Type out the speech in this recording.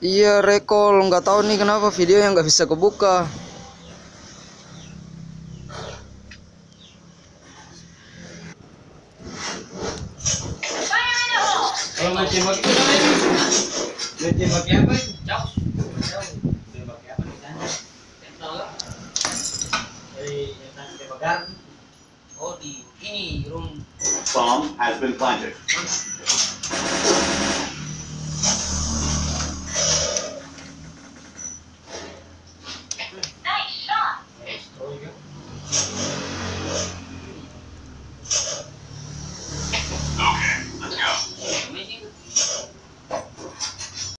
Iya, recall, nggak tahu nih kenapa video yang nggak bisa kebuka. Kalau mau tembak itu namanya? Mau tembak apa itu? Jauh. Tembak apa di sana? Tembak. Yang tembak garden. Oh di ini room. Bomb has been planted.